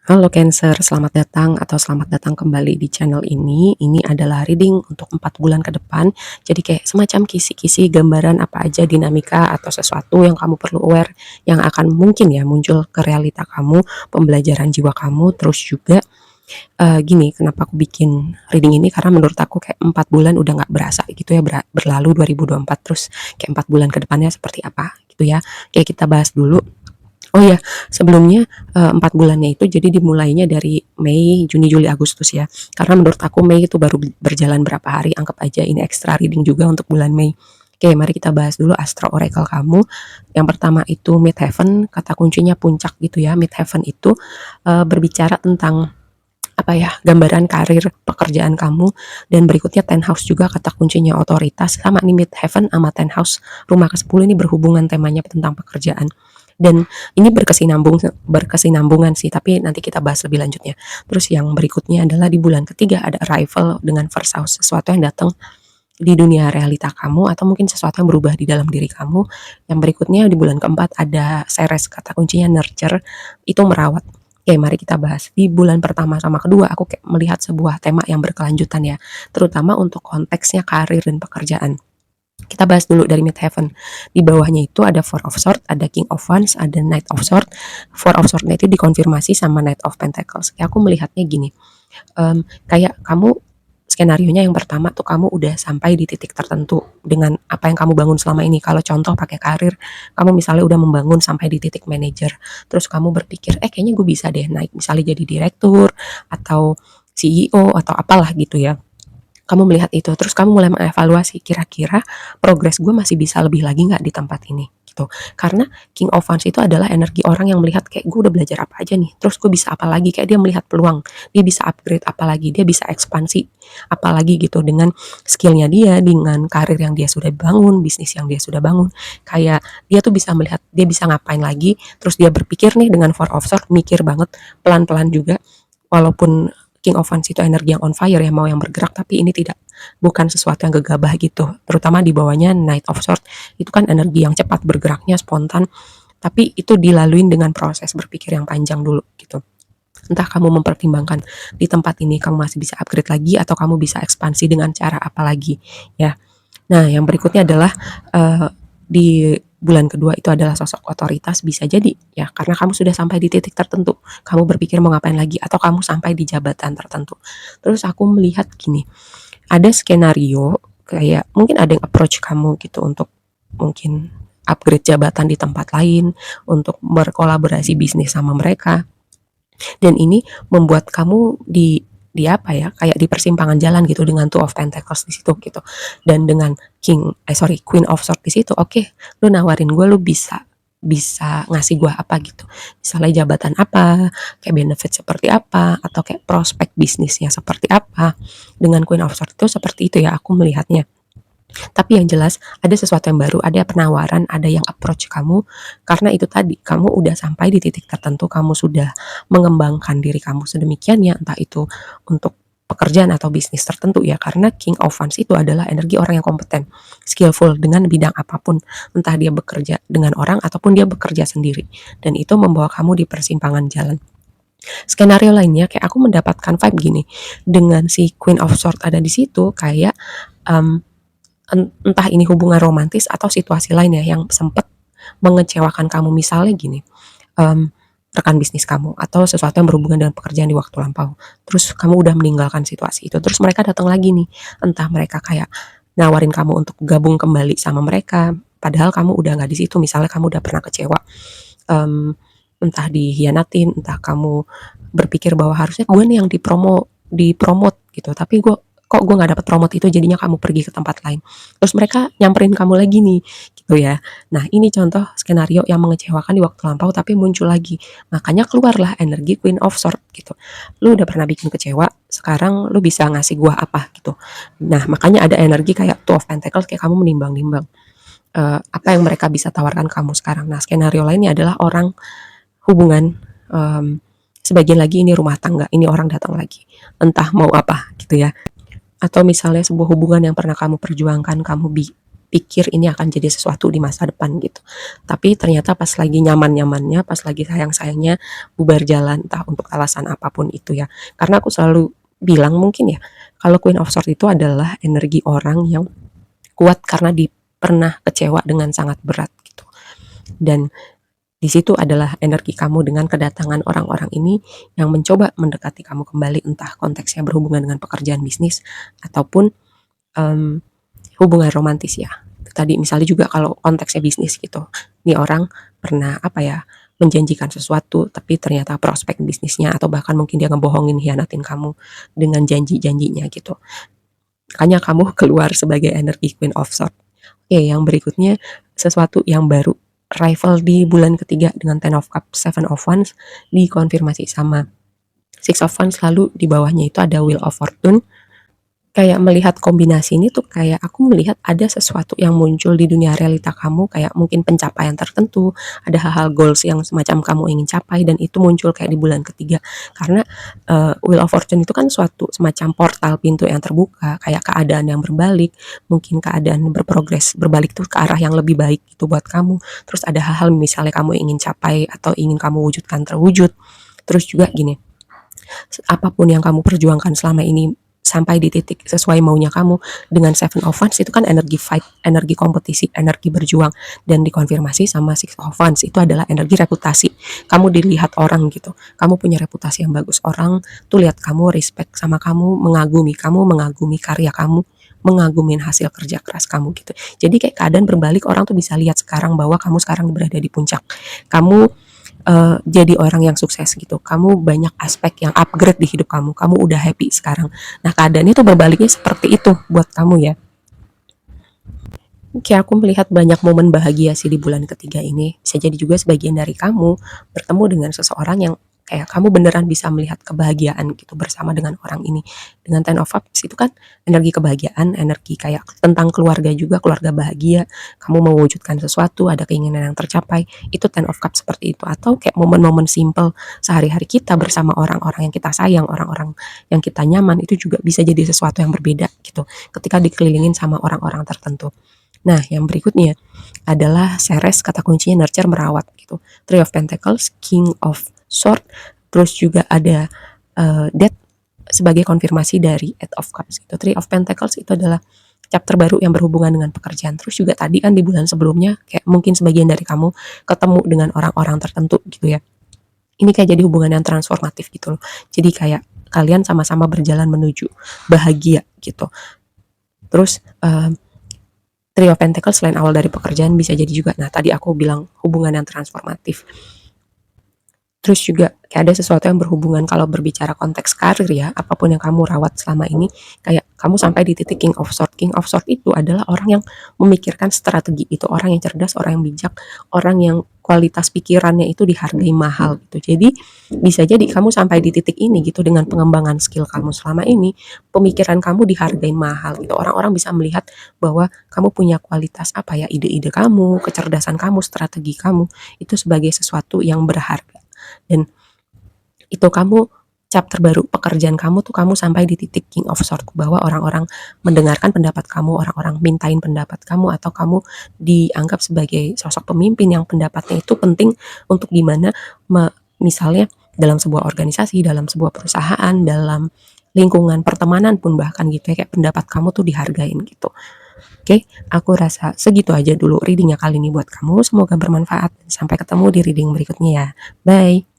Halo Cancer, selamat datang atau selamat datang kembali di channel ini. Ini adalah reading untuk 4 bulan ke depan. Jadi kayak semacam kisi-kisi gambaran apa aja dinamika atau sesuatu yang kamu perlu aware yang akan mungkin ya muncul ke realita kamu, pembelajaran jiwa kamu, terus juga gini, kenapa aku bikin reading ini karena menurut aku kayak 4 bulan udah nggak berasa gitu ya berlalu 2024 terus kayak 4 bulan ke depannya seperti apa gitu ya. Kayak kita bahas dulu. Oh ya, sebelumnya 4 bulannya itu jadi dimulainya dari Mei, Juni, Juli, Agustus ya. Karena menurut aku Mei itu baru berjalan berapa hari, anggap aja ini extra reading juga untuk bulan Mei. Oke, mari kita bahas dulu Astro Oracle kamu. Yang pertama itu Midheaven, kata kuncinya puncak gitu ya. Midheaven itu berbicara tentang apa ya, gambaran karir pekerjaan kamu, dan berikutnya ten house juga kata kuncinya otoritas. Sama nih Midheaven sama ten house rumah ke-10 ini berhubungan temanya tentang pekerjaan. Dan ini berkesinambungan sih, tapi nanti kita bahas lebih lanjutnya. Terus yang berikutnya adalah di bulan ketiga ada arrival dengan first house, sesuatu yang datang di dunia realita kamu atau mungkin sesuatu yang berubah di dalam diri kamu. Yang berikutnya di bulan keempat ada Ceres, kata kuncinya nurture, itu merawat. Oke, mari kita bahas. Di bulan pertama sama kedua aku kayak melihat sebuah tema yang berkelanjutan ya, terutama untuk konteksnya karir dan pekerjaan. Kita bahas dulu dari Midheaven. Di bawahnya itu ada Four of Swords, ada King of Wands, ada Knight of Swords. Four of Swords itu dikonfirmasi sama Knight of Pentacles. Kayak aku melihatnya gini, kayak kamu skenarionya yang pertama tuh kamu udah sampai di titik tertentu dengan apa yang kamu bangun selama ini. Kalau contoh pakai karir, kamu misalnya udah membangun sampai di titik manager, terus kamu berpikir, kayaknya gue bisa deh naik misalnya jadi direktur atau CEO atau apalah gitu ya. Kamu melihat itu, terus kamu mulai mengevaluasi kira-kira progres gue masih bisa lebih lagi nggak di tempat ini gitu. Karena King of Wands itu adalah energi orang yang melihat kayak gue udah belajar apa aja nih, terus gue bisa apa lagi, kayak dia melihat peluang, dia bisa upgrade apa lagi, dia bisa ekspansi apa lagi gitu dengan skillnya dia, dengan karir yang dia sudah bangun, bisnis yang dia sudah bangun. Kayak dia tuh bisa melihat dia bisa ngapain lagi, terus dia berpikir nih dengan Four of Swords, mikir banget, pelan-pelan juga. Walaupun King of Wands itu energi yang on fire ya, mau yang bergerak, tapi ini tidak, bukan sesuatu yang gegabah gitu. Terutama di bawahnya Knight of Swords, itu kan energi yang cepat bergeraknya, spontan, tapi itu dilaluin dengan proses berpikir yang panjang dulu gitu. Entah kamu mempertimbangkan di tempat ini kamu masih bisa upgrade lagi atau kamu bisa ekspansi dengan cara apa lagi ya. Nah, yang berikutnya adalah di bulan kedua itu adalah sosok otoritas, bisa jadi ya karena kamu sudah sampai di titik tertentu, kamu berpikir mau ngapain lagi atau kamu sampai di jabatan tertentu. Terus aku melihat gini, ada skenario kayak mungkin ada yang approach kamu gitu untuk mungkin upgrade jabatan di tempat lain, untuk berkolaborasi bisnis sama mereka. Dan ini membuat kamu di apa ya, kayak di persimpangan jalan gitu dengan Two of Pentacles di situ gitu. Dan dengan Queen of Swords di situ. Oke, lu nawarin gue, lu bisa bisa ngasih gue apa gitu, misalnya jabatan apa, kayak benefit seperti apa, atau kayak prospek bisnisnya seperti apa. Dengan Queen of Swords itu seperti itu ya aku melihatnya. Tapi yang jelas ada sesuatu yang baru, ada penawaran, ada yang approach kamu, karena itu tadi kamu udah sampai di titik tertentu, kamu sudah mengembangkan diri kamu sedemikian ya, entah itu untuk pekerjaan atau bisnis tertentu ya, karena King of Wands itu adalah energi orang yang kompeten, skillful dengan bidang apapun, entah dia bekerja dengan orang ataupun dia bekerja sendiri, dan itu membawa kamu di persimpangan jalan. Skenario lainnya kayak aku mendapatkan vibe gini, dengan si Queen of Swords ada di situ kayak um, entah ini hubungan romantis atau situasi lain ya yang sempat mengecewakan kamu, misalnya gini, um, rekan bisnis kamu atau sesuatu yang berhubungan dengan pekerjaan di waktu lampau, terus kamu udah meninggalkan situasi itu, terus mereka datang lagi nih, entah mereka kayak nawarin kamu untuk gabung kembali sama mereka padahal kamu udah nggak di situ, misalnya kamu udah pernah kecewa, um, entah dihianatin, entah kamu berpikir bahwa harusnya gue nih yang dipromot gitu, tapi kok gue nggak dapat promote itu, jadinya kamu pergi ke tempat lain, terus mereka nyamperin kamu lagi nih gitu ya. Nah, ini contoh skenario yang mengecewakan di waktu lampau tapi muncul lagi, makanya keluarlah energi Queen of Swords gitu. Lu udah pernah bikin kecewa, sekarang lu bisa ngasih gua apa gitu. Nah, makanya ada energi kayak Two of Pentacles, kayak kamu menimbang-nimbang apa yang mereka bisa tawarkan kamu sekarang. Nah, skenario lainnya adalah orang hubungan, sebagian lagi ini rumah tangga, ini orang datang lagi, entah mau apa gitu ya, atau misalnya sebuah hubungan yang pernah kamu perjuangkan, kamu pikir ini akan jadi sesuatu di masa depan gitu. Tapi ternyata pas lagi nyaman-nyamannya, pas lagi sayang-sayangnya, bubar jalan, entah untuk alasan apapun itu ya. Karena aku selalu bilang mungkin ya, kalau Queen of Swords itu adalah energi orang yang kuat karena pernah kecewa dengan sangat berat gitu. Dan di situ adalah energi kamu dengan kedatangan orang-orang ini yang mencoba mendekati kamu kembali, entah konteksnya berhubungan dengan pekerjaan bisnis ataupun um, hubungan romantis ya. Tadi misalnya juga kalau konteksnya bisnis gitu, nih orang pernah apa ya, menjanjikan sesuatu tapi ternyata prospek bisnisnya atau bahkan mungkin dia ngebohongin, hianatin kamu dengan janji-janjinya gitu. Makanya kamu keluar sebagai energi Queen of Swords. Oke, yang berikutnya sesuatu yang baru, rival di bulan ketiga dengan Ten of Cups, Seven of Wands dikonfirmasi sama Six of Wands, lalu di bawahnya itu ada Wheel of Fortune. Kayak melihat kombinasi ini tuh kayak aku melihat ada sesuatu yang muncul di dunia realita kamu, kayak mungkin pencapaian tertentu, ada hal-hal goals yang semacam kamu ingin capai dan itu muncul kayak di bulan ketiga. Karena Wheel of Fortune itu kan suatu semacam portal, pintu yang terbuka, kayak keadaan yang berbalik, mungkin keadaan berprogres, berbalik tuh ke arah yang lebih baik itu buat kamu. Terus ada hal-hal misalnya kamu ingin capai atau ingin kamu wujudkan terwujud. Terus juga gini, apapun yang kamu perjuangkan selama ini sampai di titik sesuai maunya kamu dengan Seven of Wands itu kan energi fight, energi kompetisi, energi berjuang, dan dikonfirmasi sama Six of Wands itu adalah energi reputasi. Kamu dilihat orang gitu, kamu punya reputasi yang bagus, orang tuh lihat kamu, respect sama kamu, mengagumi karya kamu, mengagumin hasil kerja keras kamu gitu. Jadi kayak keadaan berbalik, orang tuh bisa lihat sekarang bahwa kamu sekarang berada di puncak. Kamu jadi orang yang sukses gitu. Kamu banyak aspek yang upgrade di hidup kamu. Kamu udah happy sekarang. Nah, keadaannya tuh berbaliknya seperti itu buat kamu ya. Kayak aku melihat banyak momen bahagia sih di bulan ketiga ini. Bisa jadi juga sebagian dari kamu bertemu dengan seseorang yang kayak kamu beneran bisa melihat kebahagiaan gitu bersama dengan orang ini. Dengan Ten of Cups itu kan energi kebahagiaan, energi kayak tentang keluarga juga, keluarga bahagia, kamu mewujudkan sesuatu, ada keinginan yang tercapai, itu Ten of Cups seperti itu. Atau kayak momen-momen simple sehari-hari kita bersama orang-orang yang kita sayang, orang-orang yang kita nyaman, itu juga bisa jadi sesuatu yang berbeda gitu ketika dikelilingin sama orang-orang tertentu. Nah, yang berikutnya adalah Ceres, kata kuncinya nurture, merawat gitu. Three of Pentacles, King of Sword, terus juga ada Death sebagai konfirmasi dari Eight of Cups gitu. Three of Pentacles itu adalah chapter baru yang berhubungan dengan pekerjaan. Terus juga tadi kan di bulan sebelumnya kayak mungkin sebagian dari kamu ketemu dengan orang-orang tertentu gitu ya. Ini kayak jadi hubungan yang transformatif gitu loh. Jadi kayak kalian sama-sama berjalan menuju bahagia gitu. Terus Three of Pentacles selain awal dari pekerjaan bisa jadi juga, nah tadi aku bilang hubungan yang transformatif. Terus juga kayak ada sesuatu yang berhubungan kalau berbicara konteks karir ya, apapun yang kamu rawat selama ini, kayak kamu sampai di titik King of Swords. King of Swords itu adalah orang yang memikirkan strategi, itu orang yang cerdas, orang yang bijak, orang yang kualitas pikirannya itu dihargai mahal gitu. Jadi bisa jadi kamu sampai di titik ini gitu dengan pengembangan skill kamu selama ini, pemikiran kamu dihargai mahal gitu. Orang-orang bisa melihat bahwa kamu punya kualitas apa ya, ide-ide kamu, kecerdasan kamu, strategi kamu itu sebagai sesuatu yang berharga. Dan itu kamu chapter baru pekerjaan kamu tuh kamu sampai di titik King of Swords bahwa orang-orang mendengarkan pendapat kamu, orang-orang mintain pendapat kamu, atau kamu dianggap sebagai sosok pemimpin yang pendapatnya itu penting untuk gimana misalnya dalam sebuah organisasi, dalam sebuah perusahaan, dalam lingkungan pertemanan pun bahkan gitu ya, kayak pendapat kamu tuh dihargain gitu. Oke, aku rasa segitu aja dulu readingnya kali ini buat kamu. Semoga bermanfaat. Sampai ketemu di reading berikutnya ya. Bye.